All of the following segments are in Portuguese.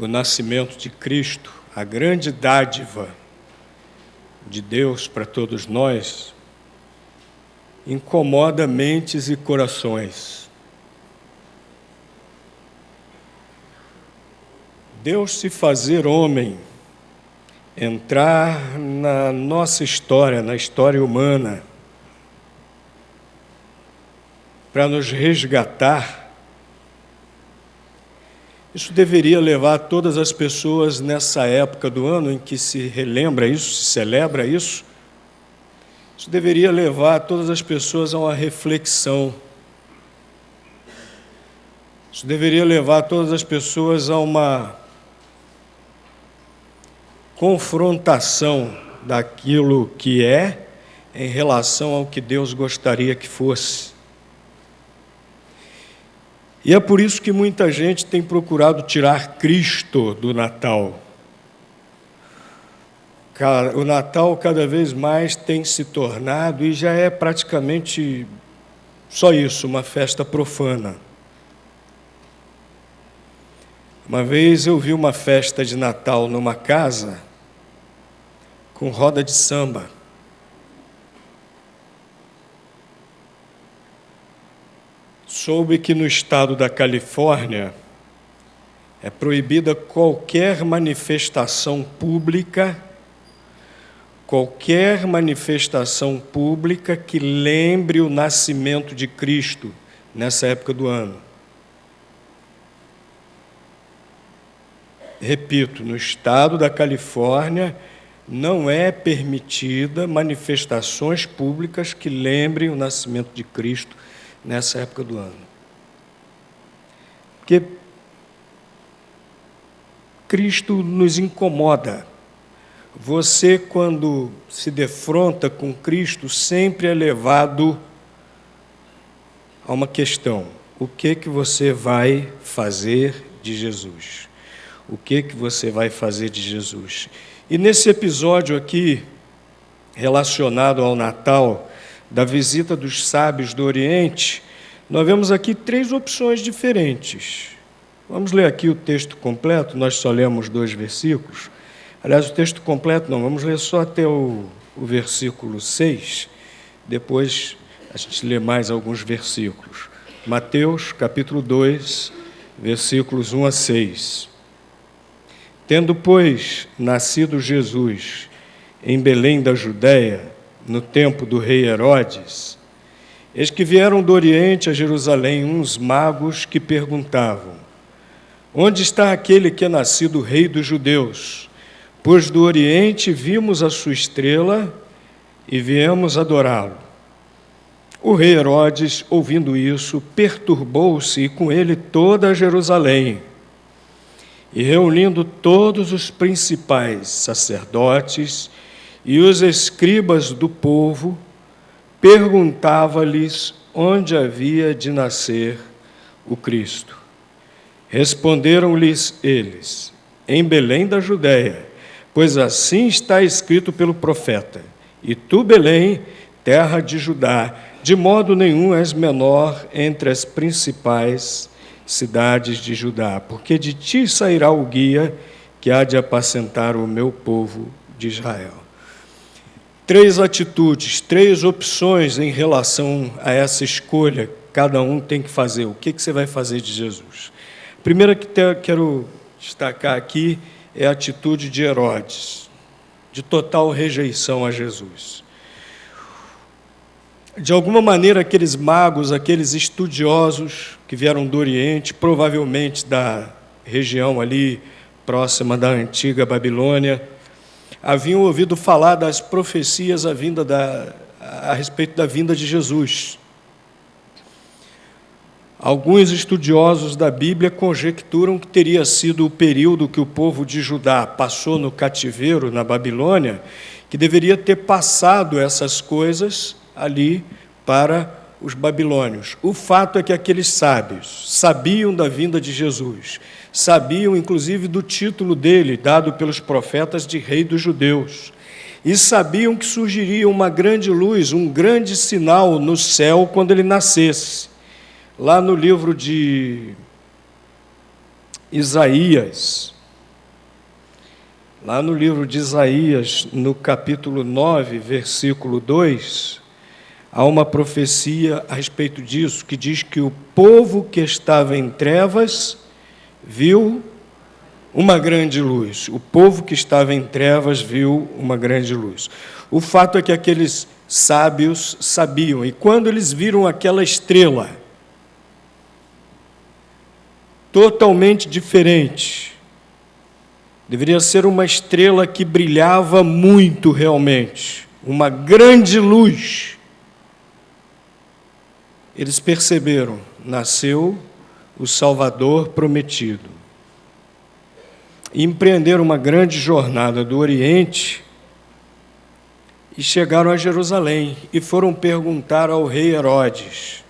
o nascimento de Cristo, a grande dádiva de Deus para todos nós, incomoda mentes e corações. Deus se fazer homem, entrar na nossa história, na história humana, para nos resgatar, isso deveria levar todas as pessoas nessa época do ano em que se relembra isso, se celebra isso, isso deveria levar todas as pessoas a uma reflexão. Isso deveria levar todas as pessoas a uma confrontação daquilo que é em relação ao que Deus gostaria que fosse. E é por isso que muita gente tem procurado tirar Cristo do Natal. O Natal cada vez mais tem se tornado, e já é praticamente só isso, uma festa profana. Uma vez eu vi uma festa de Natal numa casa com roda de samba. Soube que no estado da Califórnia é proibida qualquer manifestação pública que lembre o nascimento de Cristo nessa época do ano. Repito, no estado da Califórnia não é permitida manifestações públicas que lembrem o nascimento de Cristo nessa época do ano. Porque Cristo nos incomoda. Você, quando se defronta com Cristo, sempre é levado a uma questão: o que você vai fazer de Jesus? O que você vai fazer de Jesus? E nesse episódio aqui, relacionado ao Natal, da visita dos sábios do Oriente, nós vemos aqui 3 opções diferentes. Vamos ler aqui o texto completo, nós só lemos 2 versículos. Aliás, o texto completo não, vamos ler só até o versículo 6, depois a gente lê mais alguns versículos. Mateus, capítulo 2, versículos 1 a 6. Tendo, pois, nascido Jesus em Belém da Judéia, no tempo do rei Herodes, eis que vieram do Oriente a Jerusalém uns magos que perguntavam: onde está aquele que é nascido rei dos judeus? Pois do Oriente vimos a sua estrela e viemos adorá-lo. O rei Herodes, ouvindo isso, perturbou-se, e com ele toda Jerusalém. E reunindo todos os principais sacerdotes e os escribas do povo, perguntava-lhes onde havia de nascer o Cristo. Responderam-lhes eles: em Belém da Judéia, pois assim está escrito pelo profeta: e tu, Belém, terra de Judá, de modo nenhum és menor entre as principais cidades de Judá, porque de ti sairá o guia que há de apacentar o meu povo de Israel. 3 atitudes, 3 opções em relação a essa escolha, cada um tem que fazer. O que você vai fazer de Jesus? A primeira que quero destacar aqui é a atitude de Herodes, de total rejeição a Jesus. De alguma maneira, aqueles magos, aqueles estudiosos que vieram do Oriente, provavelmente da região ali próxima da antiga Babilônia, haviam ouvido falar das profecias a respeito da vinda de Jesus. Alguns estudiosos da Bíblia conjecturam que teria sido o período que o povo de Judá passou no cativeiro na Babilônia, que deveria ter passado essas coisas ali para os babilônios. O fato é que aqueles sábios sabiam da vinda de Jesus, sabiam inclusive do título dele, dado pelos profetas de Rei dos Judeus, e sabiam que surgiria uma grande luz, um grande sinal no céu quando ele nascesse. Lá no livro de Isaías, Lá no livro de Isaías, no capítulo 9, versículo 2, há uma profecia a respeito disso, que diz que o povo que estava em trevas viu uma grande luz. O povo que estava em trevas viu uma grande luz. O fato é que aqueles sábios sabiam, e quando eles viram aquela estrela, totalmente diferente, deveria ser uma estrela que brilhava muito realmente, uma grande luz. Eles perceberam, nasceu o Salvador prometido. E empreenderam uma grande jornada do Oriente e chegaram a Jerusalém e foram perguntar ao rei Herodes.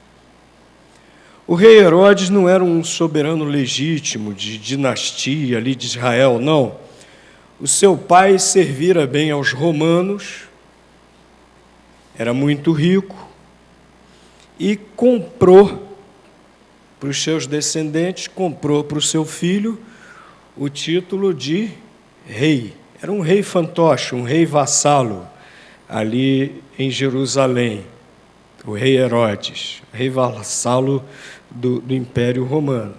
O rei Herodes não era um soberano legítimo de dinastia ali de Israel, não. O seu pai servira bem aos romanos, era muito rico, e comprou para os seus descendentes, comprou para o seu filho o título de rei. Era um rei fantoche, um rei vassalo, ali em Jerusalém, o rei Herodes, rei vassalo do Império Romano.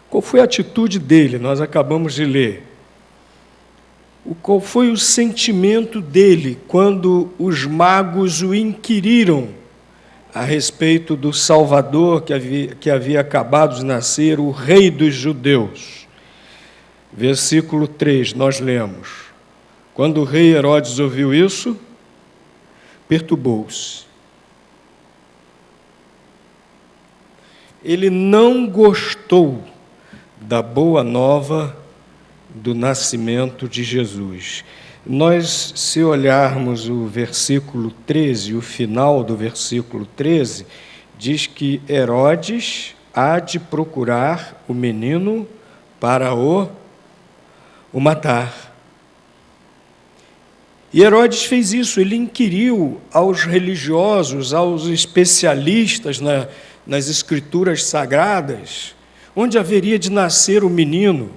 Qual foi a atitude dele? Nós acabamos de ler. Qual foi o sentimento dele quando os magos o inquiriram a respeito do Salvador que havia acabado de nascer, o Rei dos Judeus? Versículo 3, nós lemos. Quando o rei Herodes ouviu isso, perturbou-se. Ele não gostou da boa nova do nascimento de Jesus. Nós, se olharmos o versículo 13, o final do versículo 13, diz que Herodes há de procurar o menino para o matar. E Herodes fez isso, ele inquiriu aos religiosos, aos especialistas nas escrituras sagradas, onde haveria de nascer o menino.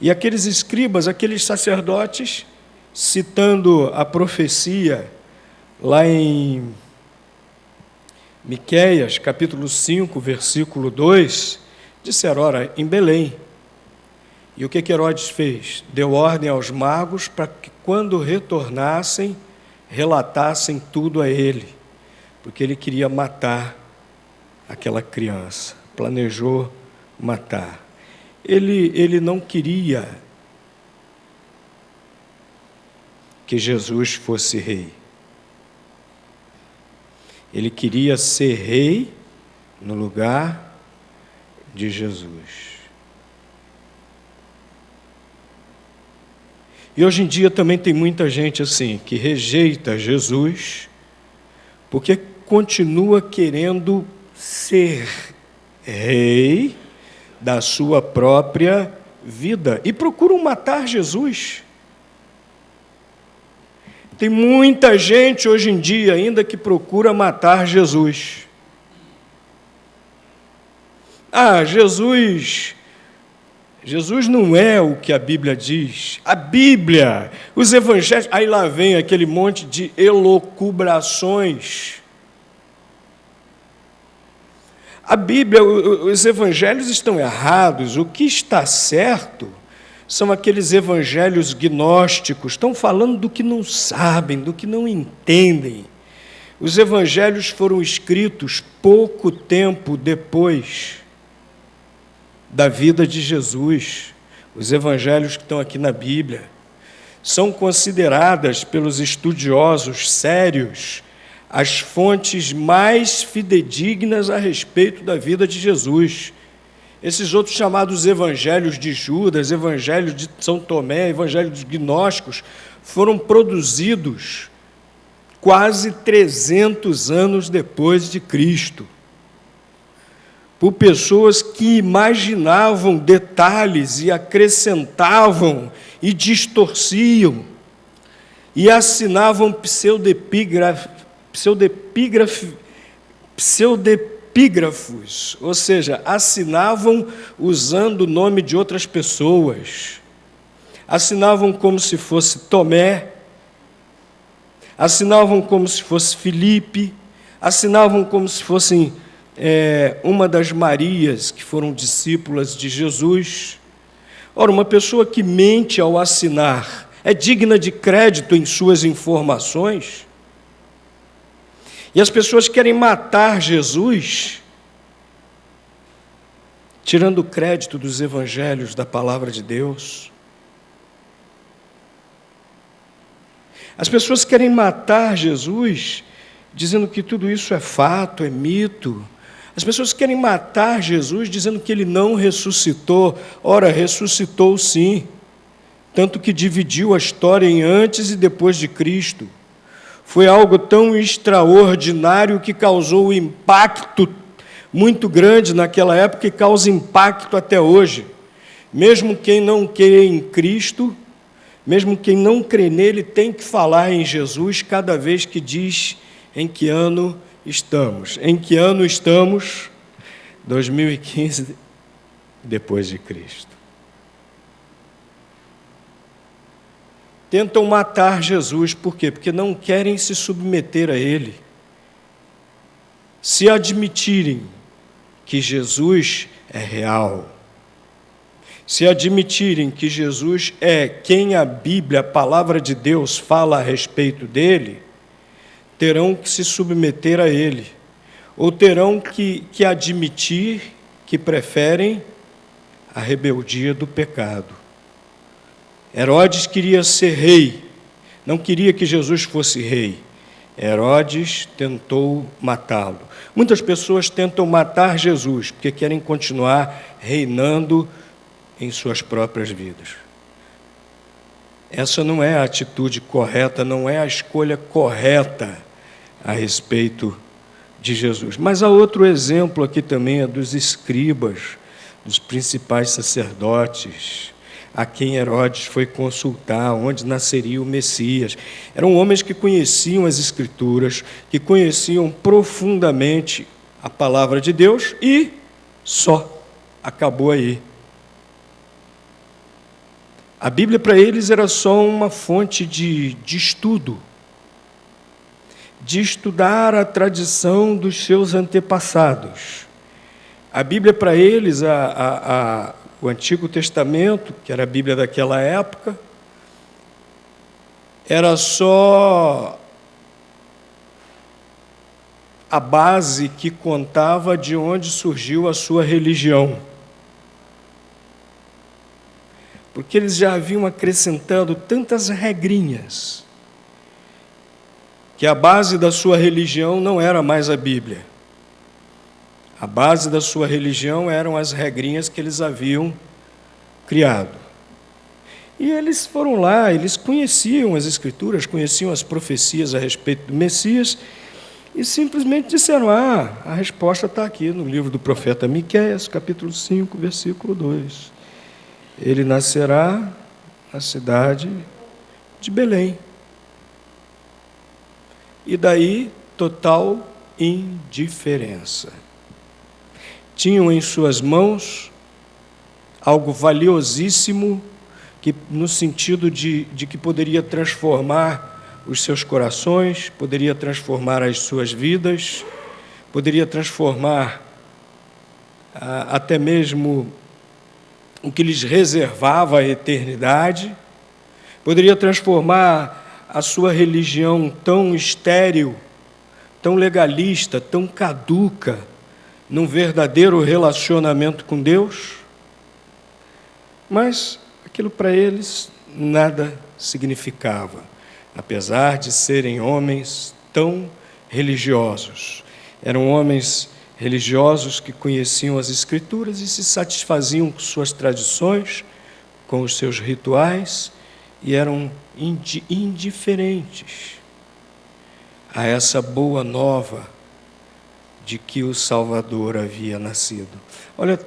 E aqueles escribas, aqueles sacerdotes, citando a profecia lá em Miqueias, capítulo 5, versículo 2, disseram, ora, em Belém. E o que Herodes fez? Deu ordem aos magos para que, quando retornassem, relatassem tudo a ele, porque ele queria matar aquela criança, planejou matar. Ele não queria que Jesus fosse rei. Ele queria ser rei no lugar de Jesus. E hoje em dia também tem muita gente assim, que rejeita Jesus, porque continua querendo ser rei da sua própria vida e procuram matar Jesus. Tem muita gente hoje em dia ainda que procura matar Jesus. Jesus não é o que a Bíblia diz. A Bíblia, os evangelhos, aí lá vem aquele monte de elucubrações. A Bíblia, os evangelhos estão errados. O que está certo são aqueles evangelhos gnósticos, estão falando do que não sabem, do que não entendem. Os evangelhos foram escritos pouco tempo depois da vida de Jesus. Os evangelhos que estão aqui na Bíblia são consideradas pelos estudiosos sérios as fontes mais fidedignas a respeito da vida de Jesus. Esses outros chamados evangelhos de Judas, evangelho de São Tomé, evangelho dos gnósticos, foram produzidos quase 300 anos depois de Cristo, por pessoas que imaginavam detalhes e acrescentavam e distorciam e assinavam pseudepígrafos, ou seja, assinavam usando o nome de outras pessoas. assinavam como se fosse Tomé, assinavam como se fosse Filipe, assinavam como se fossem uma das Marias que foram discípulas de Jesus. Ora, uma pessoa que mente ao assinar é digna de crédito em suas informações? E as pessoas querem matar Jesus, tirando o crédito dos evangelhos da palavra de Deus. As pessoas querem matar Jesus, dizendo que tudo isso é fato, é mito. As pessoas querem matar Jesus, dizendo que ele não ressuscitou. Ora, ressuscitou sim, tanto que dividiu a história em antes e depois de Cristo. Foi algo tão extraordinário que causou um impacto muito grande naquela época e causa impacto até hoje. Mesmo quem não crê em Cristo, mesmo quem não crê nele, tem que falar em Jesus cada vez que diz em que ano estamos. Em que ano estamos? 2015, depois de Cristo. Tentam matar Jesus, por quê? Porque não querem se submeter a ele. Se admitirem que Jesus é real, se admitirem que Jesus é quem a Bíblia, a palavra de Deus, fala a respeito dele, terão que se submeter a ele, ou terão que admitir que preferem a rebeldia do pecado. Herodes queria ser rei, não queria que Jesus fosse rei. Herodes tentou matá-lo. Muitas pessoas tentam matar Jesus, porque querem continuar reinando em suas próprias vidas. Essa não é a atitude correta, não é a escolha correta a respeito de Jesus. Mas há outro exemplo aqui também, é dos escribas, dos principais sacerdotes, a quem Herodes foi consultar, onde nasceria o Messias. Eram homens que conheciam as Escrituras, que conheciam profundamente a palavra de Deus e só acabou aí. A Bíblia para eles era só uma fonte de estudo, de estudar a tradição dos seus antepassados. A Bíblia para eles, o Antigo Testamento, que era a Bíblia daquela época, era só a base que contava de onde surgiu a sua religião. Porque eles já haviam acrescentado tantas regrinhas, que a base da sua religião não era mais a Bíblia. A base da sua religião eram as regrinhas que eles haviam criado. E eles foram lá, eles conheciam as Escrituras, conheciam as profecias a respeito do Messias, e simplesmente disseram, a resposta está aqui no livro do profeta Miqueias, capítulo 5, versículo 2. Ele nascerá na cidade de Belém. E daí, total indiferença. Tinham em suas mãos algo valiosíssimo, que, no sentido de que poderia transformar os seus corações, poderia transformar as suas vidas, poderia transformar até mesmo o que lhes reservava a eternidade, poderia transformar a sua religião tão estéril, tão legalista, tão caduca, num verdadeiro relacionamento com Deus, mas aquilo para eles nada significava, apesar de serem homens tão religiosos. Eram homens religiosos que conheciam as Escrituras e se satisfaziam com suas tradições, com os seus rituais, e eram indiferentes a essa boa nova de que o Salvador havia nascido. Olha,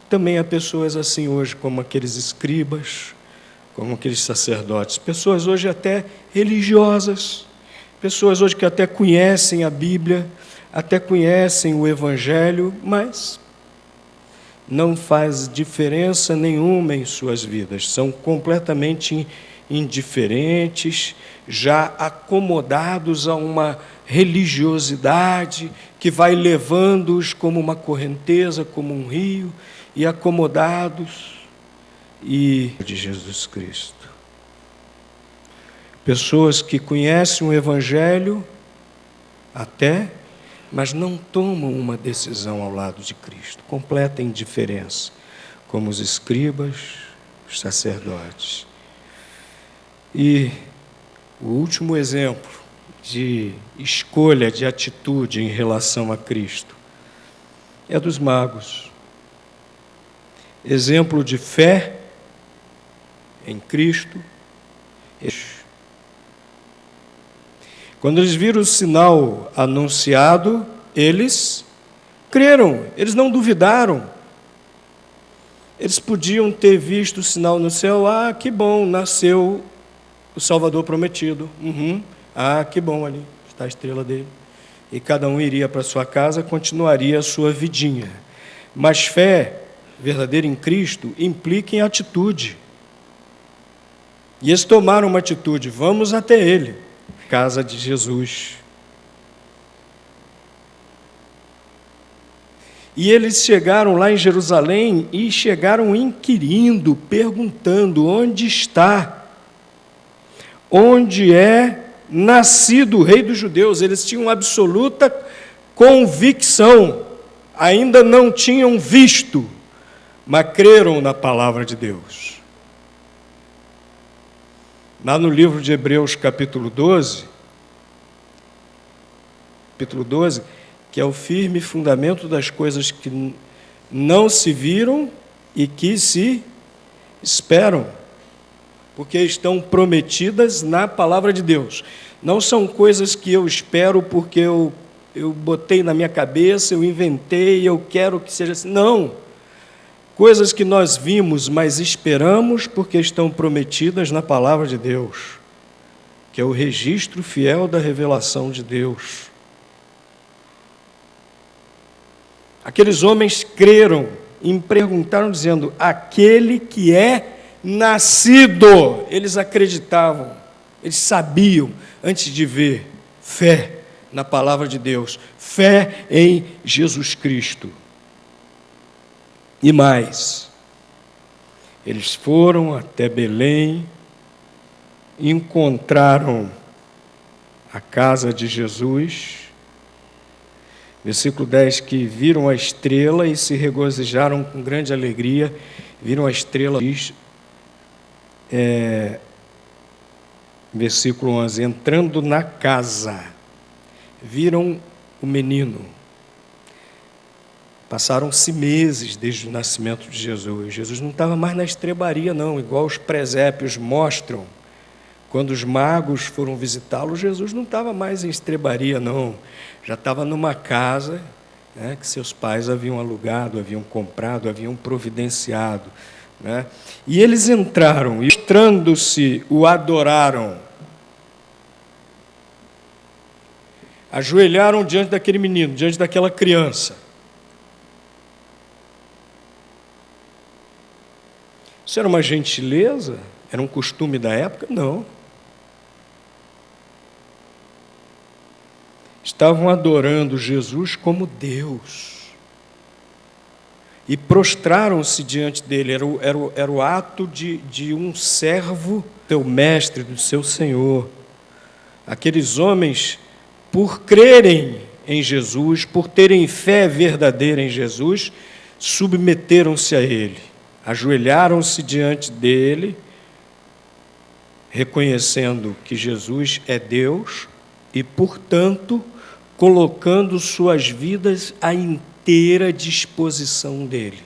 também há pessoas assim hoje, como aqueles escribas, como aqueles sacerdotes, pessoas hoje até religiosas, pessoas hoje que até conhecem a Bíblia, até conhecem o Evangelho, mas não faz diferença nenhuma em suas vidas, são completamente indiferentes, já acomodados a uma religiosidade que vai levando-os como uma correnteza, como um rio, e acomodados de Jesus Cristo. Pessoas que conhecem o Evangelho até, mas não tomam uma decisão ao lado de Cristo, completa indiferença, como os escribas, os sacerdotes. E o último exemplo de escolha, de atitude em relação a Cristo é dos magos. Exemplo de fé em Cristo. Quando eles viram o sinal anunciado, eles creram, eles não duvidaram. Eles podiam ter visto o sinal no céu, que bom, nasceu o Salvador prometido. Que bom, ali está a estrela dele. E cada um iria para sua casa, continuaria a sua vidinha. Mas fé verdadeira em Cristo implica em atitude. E eles tomaram uma atitude, vamos até ele, casa de Jesus. E eles chegaram lá em Jerusalém e chegaram inquirindo, perguntando: onde está? Onde é nascido o Rei dos Judeus? Eles tinham absoluta convicção, ainda não tinham visto, mas creram na palavra de Deus. Lá no livro de Hebreus, capítulo 12, que é o firme fundamento das coisas que não se viram e que se esperam, porque estão prometidas na palavra de Deus. Não são coisas que eu espero porque eu botei na minha cabeça, eu inventei, eu quero que seja assim. Não. Coisas que nós vimos, mas esperamos porque estão prometidas na palavra de Deus, que é o registro fiel da revelação de Deus. Aqueles homens creram e perguntaram, dizendo: aquele que é nascido. Eles acreditavam, eles sabiam, antes de ver, fé na palavra de Deus, fé em Jesus Cristo. E mais, eles foram até Belém, encontraram a casa de Jesus, versículo 10, que viram a estrela e se regozijaram com grande alegria, viram a estrela, diz, versículo 11, entrando na casa, viram o menino. Passaram-se meses desde o nascimento de Jesus. Jesus não estava mais na estrebaria, não, igual os presépios mostram. Quando os magos foram visitá-lo, Jesus não estava mais em estrebaria, não. Já estava numa casa, né, que seus pais haviam alugado, haviam comprado, haviam providenciado. Né? E eles entraram, e mostrando-se, o adoraram. Ajoelharam diante daquele menino, diante daquela criança. Isso era uma gentileza? Era um costume da época? Não. Estavam adorando Jesus como Deus. E prostraram-se diante dele. Era o ato de um servo, seu mestre, do seu Senhor. Aqueles homens, por crerem em Jesus, por terem fé verdadeira em Jesus, submeteram-se a ele. Ajoelharam-se diante dele, reconhecendo que Jesus é Deus e, portanto, colocando suas vidas à inteira disposição dele,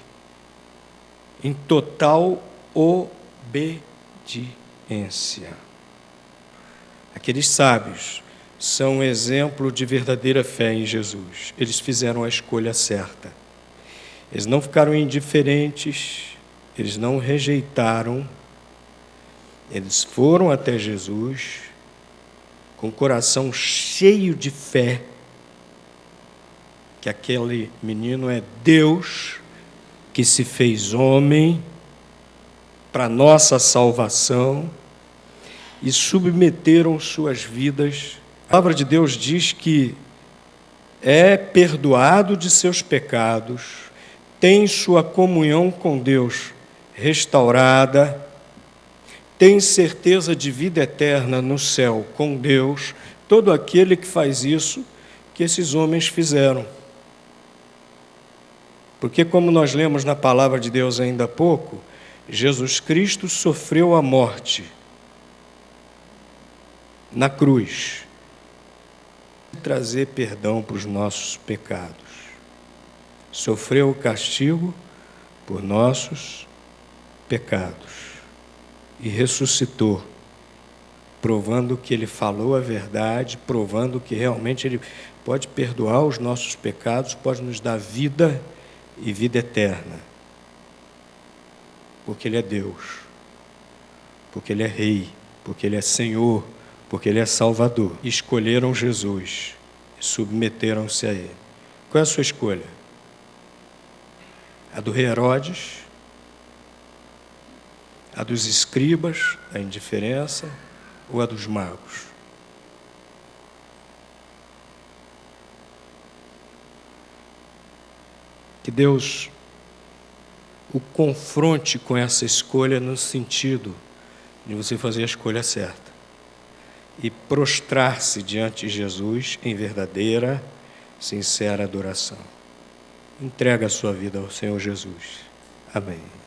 em total obediência. Aqueles sábios são exemplo de verdadeira fé em Jesus. Eles fizeram a escolha certa. Eles não ficaram indiferentes, eles não rejeitaram, eles foram até Jesus com o coração cheio de fé, que aquele menino é Deus, que se fez homem para nossa salvação e submeteram suas vidas. A palavra de Deus diz que é perdoado de seus pecados, tem sua comunhão com Deus restaurada, tem certeza de vida eterna no céu com Deus, todo aquele que faz isso que esses homens fizeram. Porque, como nós lemos na palavra de Deus ainda há pouco, Jesus Cristo sofreu a morte na cruz, trazer perdão para os nossos pecados. Sofreu o castigo por nossos pecados e ressuscitou, provando que Ele falou a verdade, provando que realmente Ele pode perdoar os nossos pecados, pode nos dar vida e vida eterna. Porque Ele é Deus, porque Ele é Rei, porque Ele é Senhor, porque Ele é Salvador. E escolheram Jesus e submeteram-se a Ele. Qual é a sua escolha? A do rei Herodes? A dos escribas, da indiferença, ou a dos magos? Que Deus o confronte com essa escolha no sentido de você fazer a escolha certa e prostrar-se diante de Jesus em verdadeira, sincera adoração. Entrega a sua vida ao Senhor Jesus. Amém.